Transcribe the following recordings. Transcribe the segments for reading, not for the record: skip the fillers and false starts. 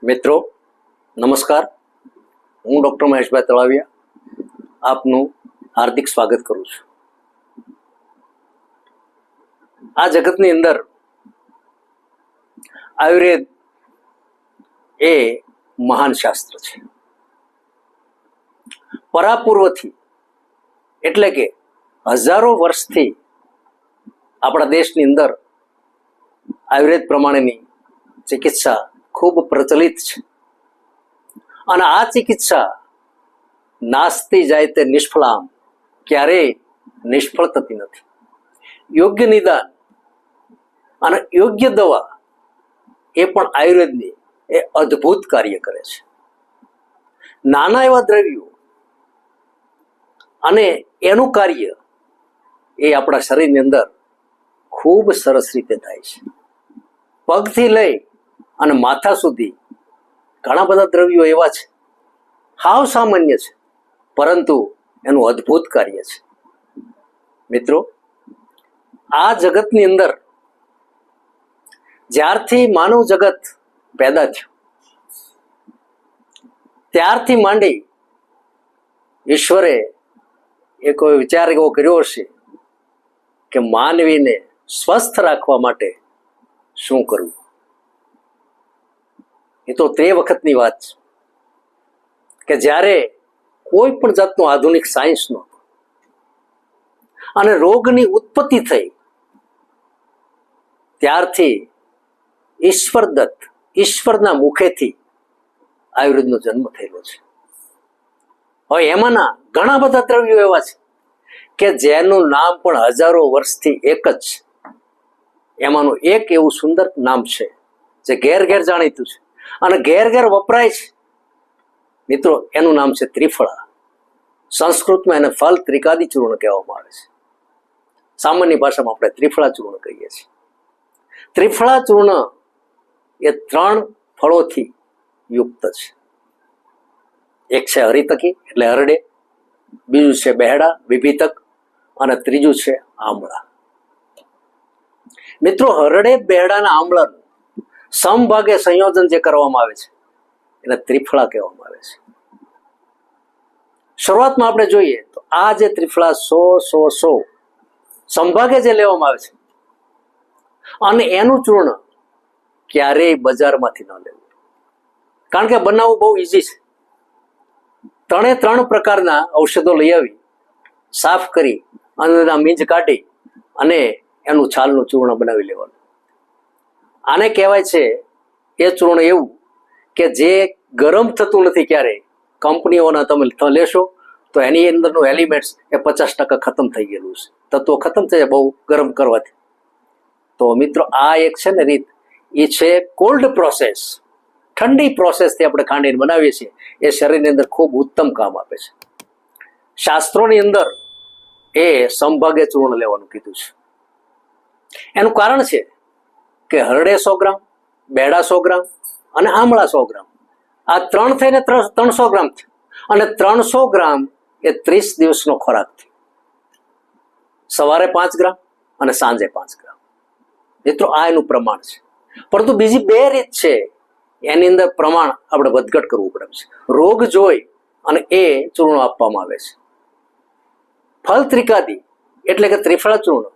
મિત્રો નમસ્કાર, હું ડૉક્ટર મહેશભાઈ તળાવિયા આપનું હાર્દિક સ્વાગત કરું છું. આ જગતની અંદર આયુર્વેદ એ મહાન શાસ્ત્ર છે. પરાપૂર્વથી એટલે કે હજારો વર્ષથી આપણા દેશની અંદર આયુર્વેદ પ્રમાણેની ચિકિત્સા ખૂબ પ્રચલિત છે અને આ ચિકિત્સા નાસ્તી જાય તે નિષ્ફળામ, ક્યારેય નિષ્ફળ થતી નથી. યોગ્ય નિદાન અને યોગ્ય દવા એ પણ આયુર્વેદની એ અદ્ભુત કાર્ય કરે છે. નાના એવા દ્રવ્યો અને એનું કાર્ય એ આપણા શરીરની અંદર ખૂબ સરસ રીતે થાય છે. પગથી લઈ અને માથા સુધી ઘણા બધા દ્રવ્યો એવા છે, હાવ સામાન્ય છે, પરંતુ એનું અદ્ભુત કાર્ય છે. મિત્રો, આ જગતની અંદર જ્યારથી માનવ જગત પેદા થયું ત્યારથી માંડી ઈશ્વરે એ કોઈ વિચાર એવો કર્યો હશે કે માનવીને સ્વસ્થ રાખવા માટે શું કરવું. એ તો તે વખતની વાત છે કે જ્યારે કોઈ પણ જાતનું આધુનિક સાયન્સ નહોતું અને રોગની ઉત્પત્તિ થઈ ત્યારથી ઈશ્વરદત્ત, ઈશ્વરના મુખેથી આયુર્વેદનો જન્મ થયેલો છે. હવે એમાંના ઘણા બધા દ્રવ્યો એવા છે કે જેનું નામ પણ હજારો વર્ષથી એક જ છે. એમાંનું એક એવું સુંદર નામ છે જે ઘેર ઘેર જાણીતું છે અને ઘેર ઘેર વપરાય છે. મિત્રો, એનું નામ છે ત્રિફળા. સંસ્કૃતમાં એને ફલ ત્રિકાદી ચૂર્ણ કહેવામાં આવે છે. સામાન્ય ભાષામાં આપણે ત્રિફળા ચૂર્ણ કહીએ છીએ. ત્રિફળા ચૂર્ણ એ 3 ફળોથી યુક્ત છે. એક છે હરિતકી એટલે હરડે, બીજું છે બહેડા વિભીતક અને ત્રીજું છે આમળા. મિત્રો, હરડે, બહેડાના આમળાનું સમભાગે સંયોજન જે કરવામાં આવે છે એને ત્રિફળા કહેવામાં આવે છે. શરૂઆતમાં આપણે જોઈએ તો આ જે ત્રિફળા 100 સમભાગે જે લેવામાં આવે છે અને એનું ચૂર્ણ ક્યારેય બજારમાંથી ન લેવું, કારણ કે બનાવવું બહુ ઈઝી છે. 3 પ્રકારના ઔષધો લઈ આવી, સાફ કરી અને એના મીંજ કાઢી અને એનું છાલનું ચૂર્ણ બનાવી લેવાનું. આને કહેવાય છે એ ચૂર્ણ એવું કે જે ગરમ થતું નથી. ક્યારેય કંપનીઓના તમે લેશો તો એની અંદરનું એલિમેન્ટ્સ એ 50% ખતમ થઈ ગયેલું છે. તત્વો ખતમ થઈ જાય બહુ ગરમ કરવાથી. તો મિત્રો, આ એક છે ને રીત, એ છે કોલ્ડ પ્રોસેસ. ઠંડી પ્રોસેસથી આપણે ખાંડીને બનાવીએ છીએ. એ શરીરની અંદર ખૂબ ઉત્તમ કામ આપે છે. શાસ્ત્રોની અંદર એ સમભાગે ચૂર્ણ લેવાનું કીધું છે. એનું કારણ છે કે હરડે 100 ગ્રામ, બેડા 100 ગ્રામ અને આમળા 100 ગ્રામ, આ 3 થઈને 300 ગ્રામ છે અને 300 ગ્રામ એ 30 દિવસનો ખોરાક છે. સવારે 5 ગ્રામ અને સાંજે 5 ગ્રામ. મિત્રો, આ એનું પ્રમાણ છે. પરંતુ બીજી 2 રીત છે, એની અંદર પ્રમાણ આપણે વધઘટ કરવું પડે છે. રોગ જોઈ અને એ ચૂર્ણ આપવામાં આવે છે. ફલ ત્રિકાદી એટલે કે ત્રિફળા ચૂર્ણ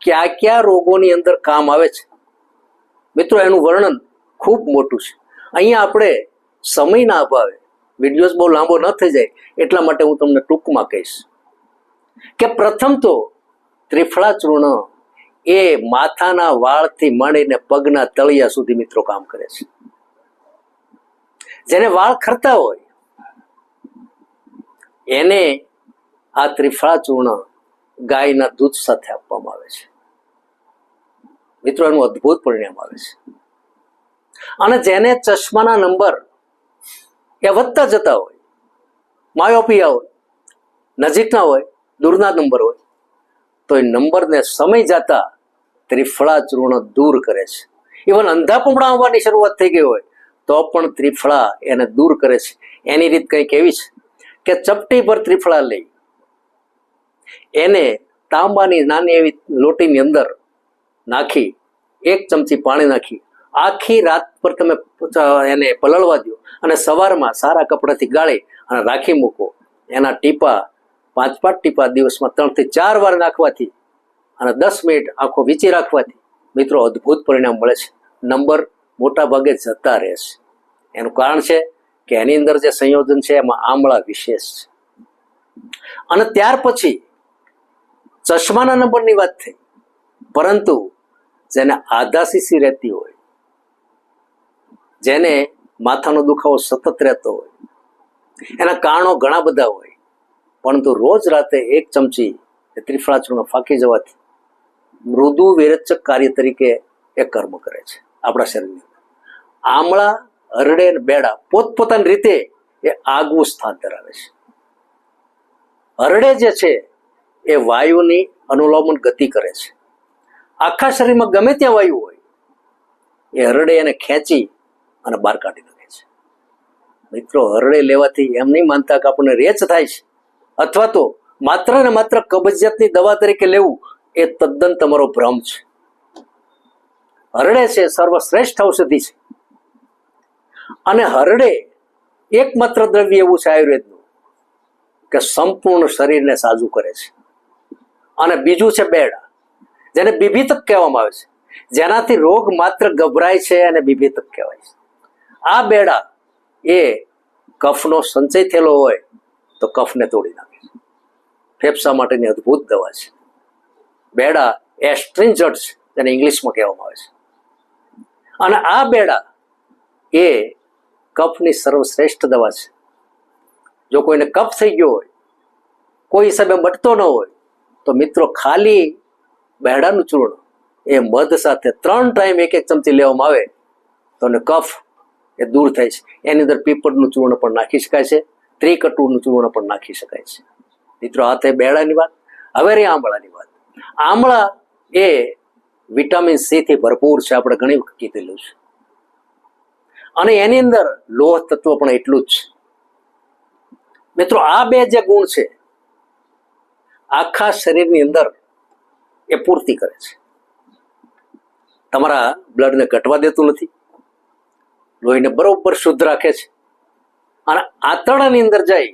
કયા કયા રોગોની અંદર કામ આવે છે, મિત્રો, એનું વર્ણન ખૂબ મોટું છે. અહીંયા આપણે સમયના અભાવે વિડીયોઝ બહુ લાંબો ન થઈ જાય એટલા માટે હું તમને ટૂંકમાં કહીશ કે પ્રથમ તો ત્રિફળા ચૂર્ણ એ માથાના વાળથી માંડીને પગના તળિયા સુધી મિત્રો કામ કરે છે. જેને વાળ ખરતા હોય એને આ ત્રિફળા ચૂર્ણ ગાયના દૂધ સાથે આપવામાં આવે છે. મિત્રો, એનું અદ્ભુત પરિણામ આવે છે. અને જેને ચશ્માના નંબર એ વધતા જતા હોય, માયોપિયા હોય, નજીકના હોય, દૂરના નંબર હોય, તો એ નંબરને સમય જતા ત્રિફળા ચૂર્ણ દૂર કરે છે. ઇવન અંધાપમણા આવવાની શરૂઆત થઈ ગઈ હોય તો પણ ત્રિફળા એને દૂર કરે છે. એની રીત કંઈક એવી છે કે ચપટી પર ત્રિફળા લઈ એને તાંબાની નાની એવી લોટીની અંદર નાખી 1 ચમચી પાણી નાખી આખી રાત પર તમે એને પલળવા દો અને સવારમાં સારા કપડાથી ગાળી અને રાખી મૂકો. એના ટીપા 5-5 ટીપા દિવસમાં 3 થી 4 વાર નાખવાથી અને 10 મિનિટ આંખો વીંચી રાખવાથી મિત્રો અદ્ભુત પરિણામ મળે છે. નંબર મોટા ભાગે જતા રહે છે. એનું કારણ છે કે એની અંદર જે સંયોજન છે એમાં આમળા વિશેષ છે. અને ત્યાર પછી ચશ્માના નંબરની વાત થઈ, પરંતુ જેને આધાશીશી રહેતી હોય, જેને માથાનો દુખાવો સતત રહેતો હોય, એના કારણો ઘણા બધા હોય, પરંતુ રોજ રાતે 1 ચમચી ત્રિફળા ચૂર્ણ ફાંકી જવાથી મૃદુ વિરેચક કાર્ય તરીકે એ કર્મ કરે છે આપણા શરીરની. આમળા, હરડે અને બેડા પોતપોતાની રીતે એ આગવું સ્થાન ધરાવે છે. હરડે જે છે એ વાયુની અનુલોમન ગતિ કરે છે. આખા શરીરમાં ગમે ત્યાં વાયુ હોય એ હરડે એને ખેંચી અને બહાર કાઢી નાખે છે. મિત્રો, હરડે લેવાથી એમ નહીં માનતા કે આપણને રેચ થાય છે અથવા તો માત્ર ને માત્ર કબજિયાતની દવા તરીકે લેવું, એ તદ્દન તમારો ભ્રમ છે. હરડે છે સર્વશ્રેષ્ઠ ઔષધિ છે. અને હરડે એકમાત્ર દ્રવ્ય એવું છે આયુર્વેદનું કે સંપૂર્ણ શરીરને સાજું કરે છે. અને બીજું છે બેડા, જેને બીભીતક કહેવામાં આવે છે, જેનાથી રોગ માત્ર ગભરાય છે અને બીભીતક કહેવાય છે. આ બેડા એ કફનો સંચય થયેલો હોય તો કફને તોડી નાખે છે. ફેફસા માટેની અદ્ભુત દવા છે. બેડા એસ્ટ્રિંજન્ટ છે, જેને ઇંગ્લિશમાં કહેવામાં આવે છે. અને આ બેડા એ કફની સર્વશ્રેષ્ઠ દવા છે. જો કોઈને કફ થઈ ગયો હોય, કોઈ હિસાબે મટતો ન હોય, તો મિત્રો ખાલી બેડાનું ચૂર્ણ એ મધ સાથે 3 ટાઈમ 1-1 ચમચી લેવામાં આવે તો કફ એ દૂર થાય છે. એની અંદર પીપળનું ચૂર્ણ પણ નાખી શકાય છે, ત્રિકટુનું ચૂર્ણ પણ નાખી શકાય છે. મિત્રો, આ થઈ બેડાની વાત. હવે રહી આમળાની વાત. આમળા એ વિટામિન સી થી ભરપૂર છે, આપણે ઘણી વખત કીધેલું છે. અને એની અંદર લોહ તત્વ પણ એટલું જ છે. મિત્રો, આ બે જે ગુણ છે આખા શરીરની અંદર એ પૂર્તિ કરે છે. તમારા બ્લડને ઘટવા દેતું નથી, લોહીને બરોબર શુદ્ધ રાખે છે. અને આંતરડાની અંદર જઈ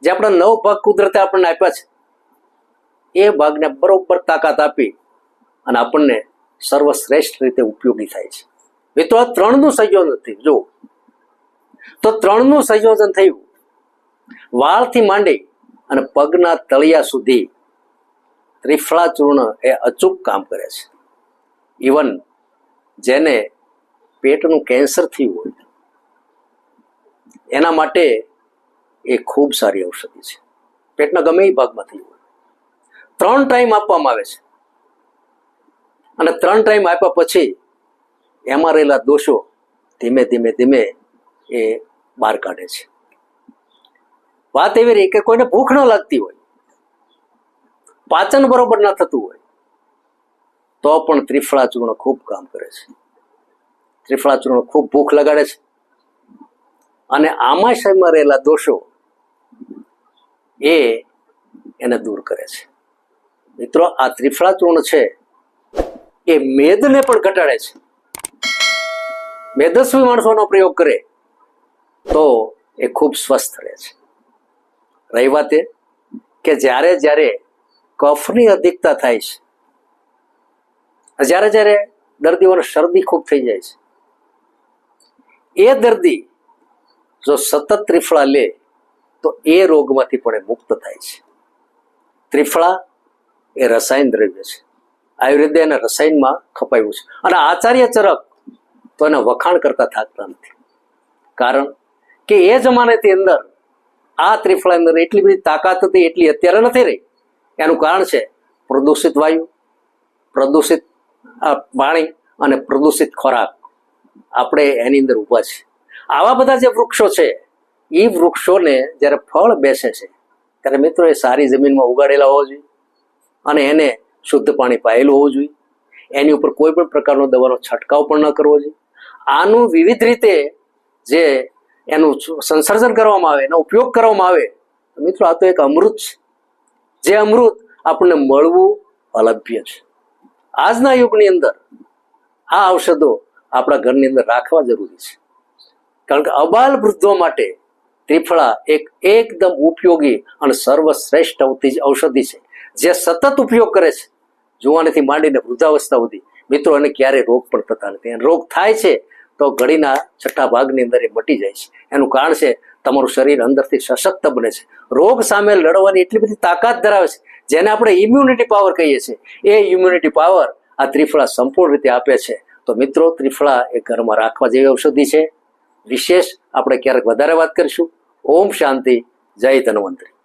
જે આપણા 9 ભાગ કુદરતે આપણને આપ્યા છે, એ ભાગને બરોબર તાકાત આપી અને આપણને સર્વશ્રેષ્ઠ રીતે ઉપયોગી થાય છે. મિત્રો, આ 3નું સંયોજન થયું. જો તો 3નું સંયોજન થયું. વાળથી માંડી અને પગના તળિયા સુધી ત્રિફળા ચૂર્ણ એ અચૂક કામ કરે છે. ઇવન જેને પેટનું કેન્સર થયું હોય એના માટે એ ખૂબ સારી ઔષધિ છે. પેટના ગમે એ ભાગમાં થયું હોય 3 ટાઈમ આપવામાં આવે છે. અને 3 ટાઈમ આપ્યા પછી એમાં રહેલા દોષો ધીમે ધીમે ધીમે એ બહાર કાઢે છે. વાત એવી રહી કે કોઈને ભૂખ ન લાગતી હોય, પાચન બરોબર ન થતું હોય, તો પણ ત્રિફળા ચૂર્ણ ખૂબ કામ કરે છે. ત્રિફળા ચૂર્ણ ખૂબ ભૂખ લગાડે છે અને આમાશયમાં રહેલા દોષો એને દૂર કરે છે. મિત્રો, આ ત્રિફળા ચૂર્ણ છે એ મેદને પણ ઘટાડે છે. મેદસ્વી માણસોનો પ્રયોગ કરે તો એ ખૂબ સ્વસ્થ રહે છે. રહી વાત એ કે જ્યારે જ્યારે કફની અધિકતા થાય છે, જ્યારે જ્યારે દર્દીઓને શરદી ખૂબ થઈ જાય છે, એ દર્દી જો સતત ત્રિફળા લે તો એ રોગમાંથી પણ મુક્ત થાય છે. ત્રિફળા એ રસાયણ દ્રવ્ય છે. આયુર્વેદે એને રસાયણમાં ખપાવ્યું છે. અને આચાર્ય ચરક તો એના વખાણ કરતા થાકતા નથી. કારણ કે એ જમાનાની અંદર આ ત્રિફળાની અંદર એટલી બધી તાકાત હતી, એટલી અત્યારે નથી રહી. એનું કારણ છે પ્રદૂષિત વાયુ, પ્રદૂષિત પાણી અને પ્રદૂષિત ખોરાક. આપણે એની અંદર ઊભા છે. આવા બધા જે વૃક્ષો છે, એ વૃક્ષોને જ્યારે ફળ બેસે છે ત્યારે મિત્રો એ સારી જમીનમાં ઉગાડેલા હોવા જોઈએ અને એને શુદ્ધ પાણી પાયેલું હોવું જોઈએ. એની ઉપર કોઈ પણ પ્રકારનો દવાનો છંટકાવ પણ ન કરવો જોઈએ. આનું વિવિધ રીતે જે એનું સંસર્જન કરવામાં આવે, એનો ઉપયોગ કરવામાં આવે, મિત્રો આ તો એક અમૃત છે. જે અમૃત આપણને મળવું અલભ્ય છે. આજના યુગની અંદર આ ઔષધો આપણા ઘરની અંદર રાખવા જરૂરી છે. કારણ કે અબાલ વૃદ્ધો માટે ત્રિફળા એક એકદમ ઉપયોગી અને સર્વશ્રેષ્ઠ ઔષધિ છે, જે સતત ઉપયોગ કરે છે જુવાનીથી માંડીને વૃદ્ધાવસ્થા સુધી. મિત્રો, એને ક્યારેય રોગ પણ થતા નથી. અને રોગ થાય છે તો ઘડીના છઠ્ઠા ભાગની અંદર એ મટી જાય છે. એનું કારણ છે તમારું શરીર અંદરથી સશક્ત બને છે, રોગ સામે લડવાની એટલી બધી તાકાત ધરાવે છે, જેને આપણે ઇમ્યુનિટી પાવર કહીએ છીએ. એ ઇમ્યુનિટી પાવર આ ત્રિફળા સંપૂર્ણ રીતે આપે છે. તો મિત્રો, ત્રિફળા એ ઘરમાં રાખવા જેવી ઔષધિ છે. વિશેષ આપણે ક્યારેક વધારે વાત કરીશું. ઓમ શાંતિ. જય ધન્વંતરી.